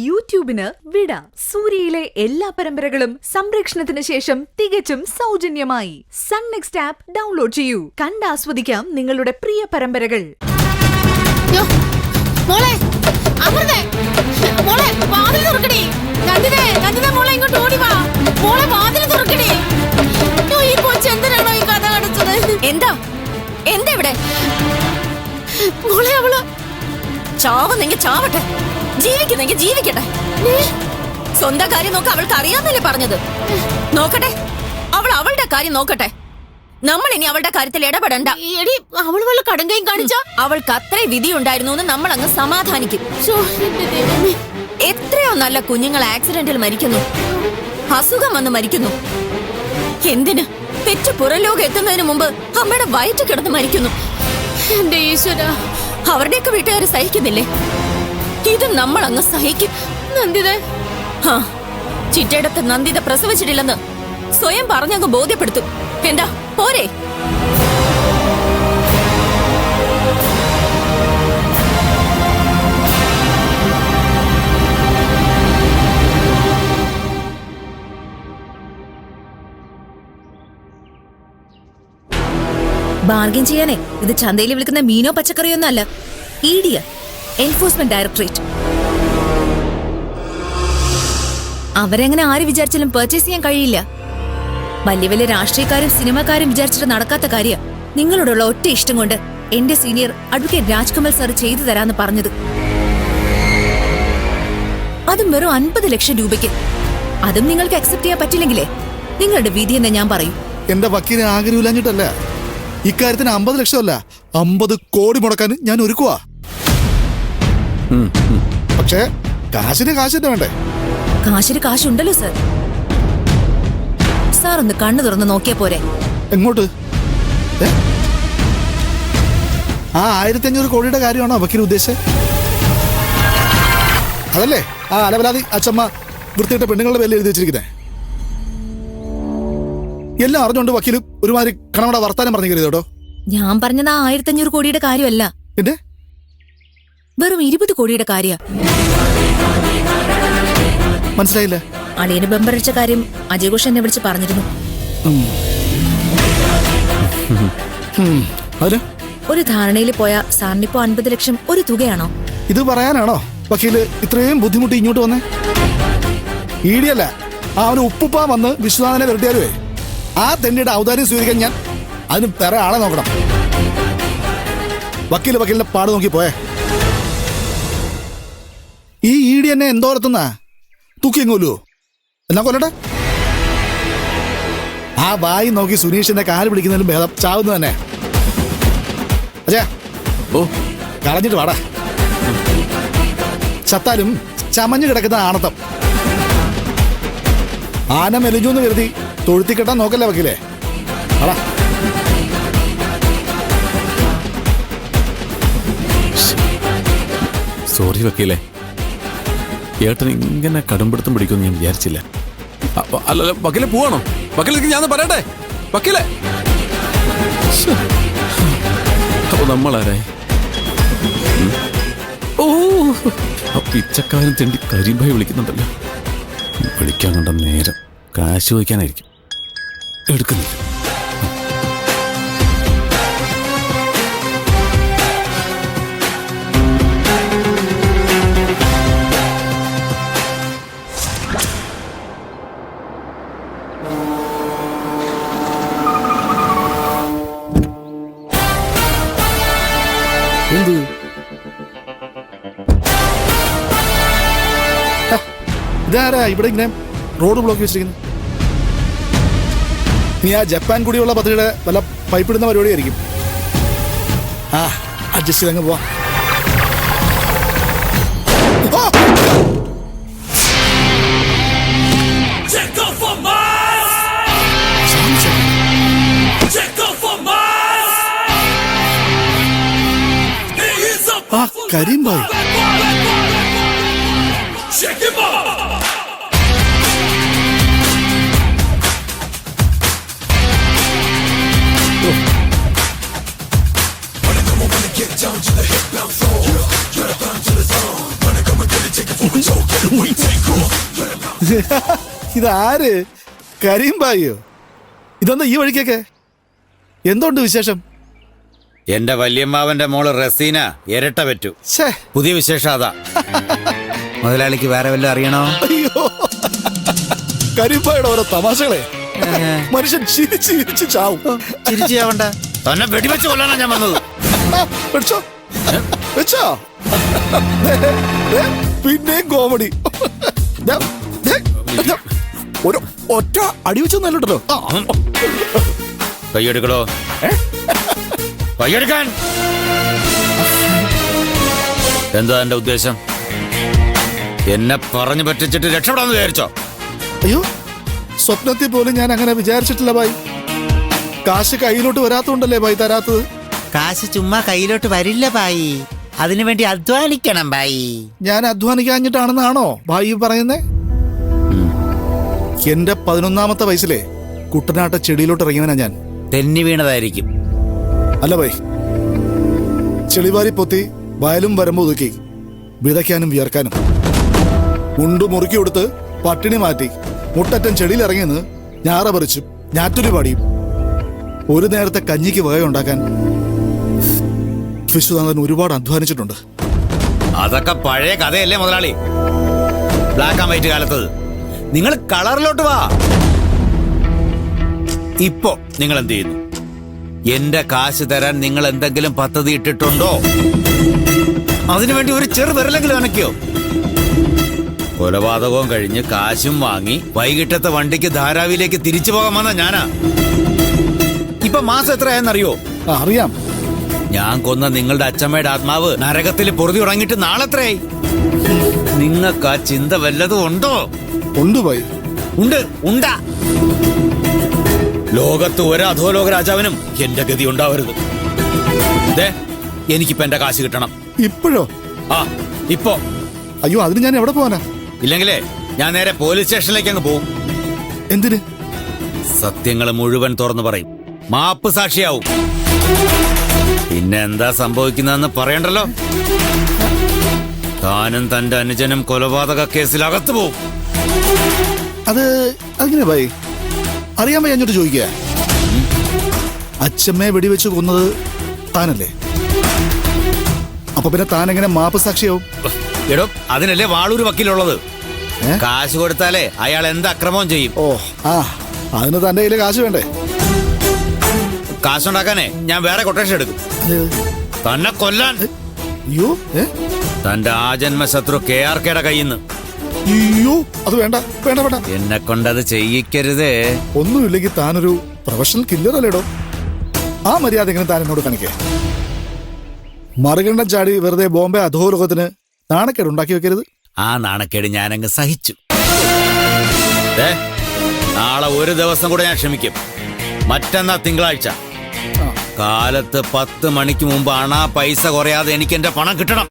യൂട്യൂബിന് വിട. സൂര്യയിലെ എല്ലാ പരമ്പരകളും സംരക്ഷണത്തിന് ശേഷം തികച്ചും സൗജന്യമായി സൺ നെക്സ്റ്റ് ആപ്പ് ഡൗൺലോഡ് ചെയ്യൂ. കണ്ടാസ്വദിക്കാം നിങ്ങളുടെ പ്രിയ പരമ്പരകൾ. എന്താ എന്താ ഇവിടെ? മോളെ അവള് ചാവുന്നെങ്കിൽ ചാവട്ടെ, ജീവിക്കുന്നെങ്കിൽ ജീവിക്കട്ടെ. സ്വന്തം കാര്യം നോക്ക, അവൾക്ക് അറിയാന്നല്ലേ പറഞ്ഞത്. നോക്കട്ടെ, അവൾ അവളുടെ കാര്യം നോക്കട്ടെ. നമ്മൾ ഇനി അവളുടെ കാര്യത്തിൽ ഇടപെടണ്ട. അവൾ വല്ല കടുങ്കയും കാണിച്ചാ അവൾക്ക് അത്രേ വിധി ഉണ്ടായിരുന്നു എന്ന് നമ്മൾ അങ്ങ് സമാധാനിക്കും. എത്രയോ നല്ല കുഞ്ഞുങ്ങൾ ആക്സിഡന്റിൽ മരിക്കുന്നു, അസുഖം വന്ന് മരിക്കുന്നു. എന്തിന്? പെറ്റു പുറലോകം എത്തുന്നതിന് മുമ്പ് അമ്മയുടെ വയറ്റ് കിടന്ന് മരിക്കുന്നു. എന്റെ ഈശ്വര, അവരുടെയൊക്കെ വീട്ടുകാര് സഹിക്കുന്നില്ലേ? ഇത് നമ്മൾ അങ്ങ് സഹിക്കും. നന്ദിത ചിറ്റയിടത്ത് നന്ദിത പ്രസവിച്ചിട്ടില്ലെന്ന് സ്വയം പറഞ്ഞങ്ങ് ബോധ്യപ്പെടുത്തും. എന്താ പോരെ? ബാർഗൻ ചെയ്യാനേ ഇത് ചന്തയിൽ വിളിക്കുന്ന മീനോ പച്ചക്കറിയോ ഒന്നും അല്ല. Idea, enforcement directorate. അവരെങ്ങനെ ആര് വിചാരിച്ചാലും പർച്ചേസ് ചെയ്യാൻ കഴിയില്ല. വലിയ വലിയ രാഷ്ട്രീയക്കാരും സിനിമക്കാരും വിചാരിച്ചിട്ട് നടക്കാത്ത കാര്യം. നിങ്ങളോടുള്ള ഒറ്റ ഇഷ്ടം കൊണ്ട് എന്റെ സീനിയർ അഡ്വക്കേറ്റ് രാജ്കമൽ സാർ ചെയ്തു തരാന്ന് പറഞ്ഞത്. അതും വെറും 50 ലക്ഷം രൂപയ്ക്ക്. അതും നിങ്ങൾക്ക് അക്സെപ്റ്റ് ചെയ്യാൻ പറ്റില്ലെങ്കിലേ നിങ്ങളുടെ വിധി എന്ന് ഞാൻ പറയും. എന്റെ വക്കീലിനെ ആഗ്രഹിച്ചിട്ടല്ല, ഇക്കാര്യത്തിന് 50 ലക്ഷമല്ല 50 കോടി മുടക്കാൻ ഞാൻ ഒരുക്കുവാ. പക്ഷേ കാശിന് കാശിന്റെ വേണ്ടേ? കാശിന് കാശുണ്ടല്ലോ സർ. സാർ ഒന്ന് കണ്ണു തുറന്ന് നോക്കിയാ പോരെ. എങ്ങോട്ട്? ആ 1500 കോടിയുടെ കാര്യമാണോ വക്കീൽ ഉദ്ദേശിച്ചത്? അതല്ലേ ആ അലവലാതി അച്ചമ്മ വൃത്തിയിട്ട പെണ്ണുങ്ങളുടെ പേരിൽ എഴുതി വെച്ചിരിക്കുന്നേ? എല്ലാം അറിഞ്ഞുകൊണ്ട് വക്കീൽ ഒരുമാതിരി കണവട വർത്താനം പറഞ്ഞു കേട്ടോ. ഞാൻ പറഞ്ഞത് ആ 1500 കോടിയുടെ കാര്യമല്ല, പിന്നെ വെറും 20 കോടിയുടെ കാര്യ. മനസ്സിലായില്ല? അളിയന് ബമ്പറടിച്ച കാര്യം അജയ് ഘോഷ് എന്നെ വിളിച്ച് പറഞ്ഞിരുന്നു. ഒരു ധാരണയിൽ പോയ സാറിനിപ്പോ 50 ലക്ഷം ഒരു തുകയാണോ? ഇത് പറയാനാണോ വക്കീല് ഇത്രയും ബുദ്ധിമുട്ടി ഇങ്ങോട്ട് വന്നേ? ഈടിയല്ല, ആ ഒരു ഉപ്പുപ്പ വന്ന് വിശ്വനാഥനെ വെറുതെയാലുവേ ആ തെന്നിയുടെ ഔദാര്യം സ്വീകരിക്കാൻ ഞാൻ അതിന് വേറെ ആളെ നോക്കണം. വക്കീലിന്റെ പാട് നോക്കി പോയേ. ഈ ഈടി എന്നെ എന്തോരത്തുന്ന തൂക്കിയെങ്ങൂല്ലോ എന്നാ കൊല്ലട്ടെ. ആ വായി നോക്കി സുനീഷിന്റെ കാല് പിടിക്കുന്നതിലും ഭേദം ചാവുന്നു തന്നെ. അജയ കളഞ്ഞിട്ട് വാടാ. ചത്താലും ചമഞ്ഞു കിടക്കുന്ന ആണത്തം. ആന മെലിഞ്ഞൂന്ന് കരുതി തൊഴുത്തിക്കെട്ടാൻ നോക്കല്ലേ വക്കീലേ. അടാ സോറി വക്കീലേ, ഏട്ടൻ ഇങ്ങനെ കടുംപിടുത്തം പിടിക്കുമെന്ന് ഞാൻ വിചാരിച്ചില്ല. അല്ല വക്കീലെ പോവാണോ? വക്കീലേക്ക് ഞാൻ പറയട്ടെ വക്കീലെ. അപ്പൊ നമ്മളാരേ? ഓ പിച്ചക്കാരൻ തെണ്ടി കരിമ്പായി വിളിക്കുന്നുണ്ടല്ലോ. വിളിക്കാൻ കണ്ട നേരം കാശ് വയ്ക്കാനായിരിക്കും. എടുക്കുന്നില്ല. എന്ത് ഇതാരാ ഇവിടെ ഇങ്ങനെ റോഡ് ബ്ലോക്ക് വെച്ചിരിക്കുന്നത്? നീ ആ ജപ്പാൻ കുടിയുള്ള പദ്ധതിയുടെ വല്ല പൈപ്പിടുന്ന പരിപാടിയായിരിക്കും. ആ അഡ്ജസ്റ്റ് ചെയ്തങ്ങ് പോവാ. ആ കരീം ഭായ് ഇതാര്? കരീംബായിയോ? ഇതെന്താ ഈ വഴിക്കൊക്കെ? എന്തുണ്ട് വിശേഷം? എന്റെ വല്യമ്മാവന്റെ മോള് റസീന ഇരട്ട പറ്റു. ഛേ, പുതിയ വിശേഷം അതാ. മുതലാളിക്ക് വേറെ വല്ലതും അറിയണോ? അയ്യോ, കരീംബായുടെ ഓരോ തമാശകളെ മനുഷ്യൻ ചിരിച്ച് ചിരിച്ച് ചാവും. ചിരിച്ചാവണ്ട, തന്നെ വെടിവെച്ച് കൊല്ലാനാ ഞാൻ വന്നത്. വെച്ചോ വെച്ചോ. പിന്നെയും കോമഡി. ഒരു ഒറ്റ അടി വെച്ചൊന്നല്ലോ. കൈയെടുക്കടോ, കൈയെടുക്കാൻ. എന്താ എന്റെ ഉദ്ദേശം? എന്നെ പറഞ്ഞു പറ്റിച്ചിട്ട് രക്ഷപ്പെടാന്ന് വിചാരിച്ചോ? അയ്യോ, സ്വപ്നത്തിൽ പോലും ഞാൻ അങ്ങനെ വിചാരിച്ചിട്ടില്ല ബായി. കാശ് കയ്യിലോട്ട് വരാത്തോണ്ടല്ലേ ബായി തരാത്തത്. കാശ് ചുമ്മാ കയ്യിലോട്ട് വരില്ല ബായി, അതിനുവേണ്ടി അധ്വാനിക്കണം ബായി. ഞാൻ അധ്വാനിക്കാഞ്ഞിട്ടാണെന്നാണോ ബായി പറയുന്നേ? എന്റെ 11ാമത്തെ വയസ്സിലെ കുട്ടനാട്ട ചെടിയിലോട്ട് ഇറങ്ങിയവനാ ഞാൻ. തെന്നി വീണതായിരിക്കും. അല്ല ബായി, ചെളിവാരി പൊത്തി വയലും വരമ്പ് ഒതുക്കി വിതയ്ക്കാനും വിയർക്കാനും മുണ്ടു മുറുക്കി കൊടുത്ത് പട്ടിണി മാറ്റി മുട്ടറ്റൻ ചെടിയിൽ ഇറങ്ങിയെന്ന് ഞാറ പറിച്ചും ഞാറ്റുലി പാടിയും ഒരു നേരത്തെ കഞ്ഞിക്ക് വകയുണ്ടാക്കാൻ വിശ്വനാഥൻ ഒരുപാട് അധ്വാനിച്ചിട്ടുണ്ട്. അതൊക്കെ പഴയ കഥയല്ലേ മുതലാളി? ബ്ലാക്ക് ആൻഡ് വൈറ്റ് കാലത്തത്. നിങ്ങൾ കളറിലോട്ട് വാ. ഇപ്പോ നിങ്ങൾ എന്ത് ചെയ്യുന്നു? എന്റെ കാശ് തരാൻ നിങ്ങൾ എന്തെങ്കിലും പദ്ധതി ഇട്ടിട്ടുണ്ടോ? അതിനുവേണ്ടി ഒരു ചെറു വിരലെങ്കിലും അനക്കിയോ? കൊലപാതകവും കഴിഞ്ഞ് കാശും വാങ്ങി വൈകിട്ടത്തെ വണ്ടിക്ക് ധാരാവിയിലേക്ക് തിരിച്ചു പോകാമെന്ന ഞാനാ. ഇപ്പൊ മാസം എത്രയായെന്നറിയോ? അറിയാം. ഞാൻ കൊന്ന നിങ്ങളുടെ അച്ഛമ്മയുടെ ആത്മാവ് നരകത്തിൽ പൊറുതി ഉറങ്ങിയിട്ട് നാളെത്രയായി? നിങ്ങൾക്ക് ആ ചിന്ത വല്ലതും ഉണ്ടോ? ഉണ്ട് ബായി, ഉണ്ട്. ഉണ്ടാ. ലോകത്ത് ഒരു അധോലോക രാജാവിനും എന്റെ ഗതി ഉണ്ടാവരുത്. എനിക്കിപ്പോ എന്റെ കാശ് കിട്ടണം. ഇപ്പോഴോ? ആ, ഇപ്പോ. അയ്യോ, അതിന് ഞാൻ എവിടെ പോവാനാ? ഇല്ലെങ്കിലേ ഞാൻ നേരെ പോലീസ് സ്റ്റേഷനിലേക്ക് അങ്ങ് പോവും. എന്തിന്? സത്യങ്ങൾ മുഴുവൻ തുറന്നു പറയും. മാപ്പ് സാക്ഷിയാവും. പിന്നെ എന്താ സംഭവിക്കുന്നതെന്ന് പറയണ്ടല്ലോ. താനും തന്റെ അനുജനും കൊലപാതക കേസിൽ അകത്തു പോവും. അതെങ്ങനെ ബായി? അറിയാൻ വയ്യ, അങ്ങോട്ട് ചോദിക്കുക. അച്ഛമ്മയെ വെടിവെച്ച് കൊന്നത് താനല്ലേ? അപ്പൊ പിന്നെ താൻ എങ്ങനെ മാപ്പ് സാക്ഷിയാവും? എടോ, അതിനല്ലേ വാളൂര് വക്കീലുള്ളത്. കാശ് കൊടുത്താലേ അയാൾ എന്ത് അക്രമവും ചെയ്യും. ഓ, ആ, അതിന് തന്റെ കയ്യില് കാശ് വേണ്ടേ? കാശുണ്ടാക്കാനേ ഞാൻ വേറെ കൊട്ടേഷൻ എടുക്കും. തന്നെ കൊല്ലാൻ. അയ്യോ, തന്റെ ആജന്മ ശത്രു KRKയുടെ കയ്യിൽ നിന്ന്. അയ്യോ, അത് വേണ്ട വേണ്ട വേണ്ട. എന്നെ കൊണ്ടത് ചെയ്യിക്കരുതേ. ഒന്നുമില്ലെങ്കിൽ താനൊരു പ്രൊഫഷണൽ കില്ലർ അല്ലേടോ. ആ മര്യാദ എങ്ങനെ താൻ എന്നോട് കാണിക്കേ? മറുകണ്ഠം ചാടി വെറുതെ ബോംബെ അധോലോകത്തിന് നാണക്കേട് ഉണ്ടാക്കി വെക്കരുത്. ആ നാണക്കേട് ഞാനങ്ങ് സഹിച്ചു. നാളെ ഒരു ദിവസം കൂടെ ഞാൻ ക്ഷമിക്കും. മറ്റന്നാ തിങ്കളാഴ്ച കാലത്ത് 10 മണിക്ക് മുമ്പാണ് ആ പൈസ കുറയാതെ എനിക്ക് എന്റെ പണം കിട്ടണം.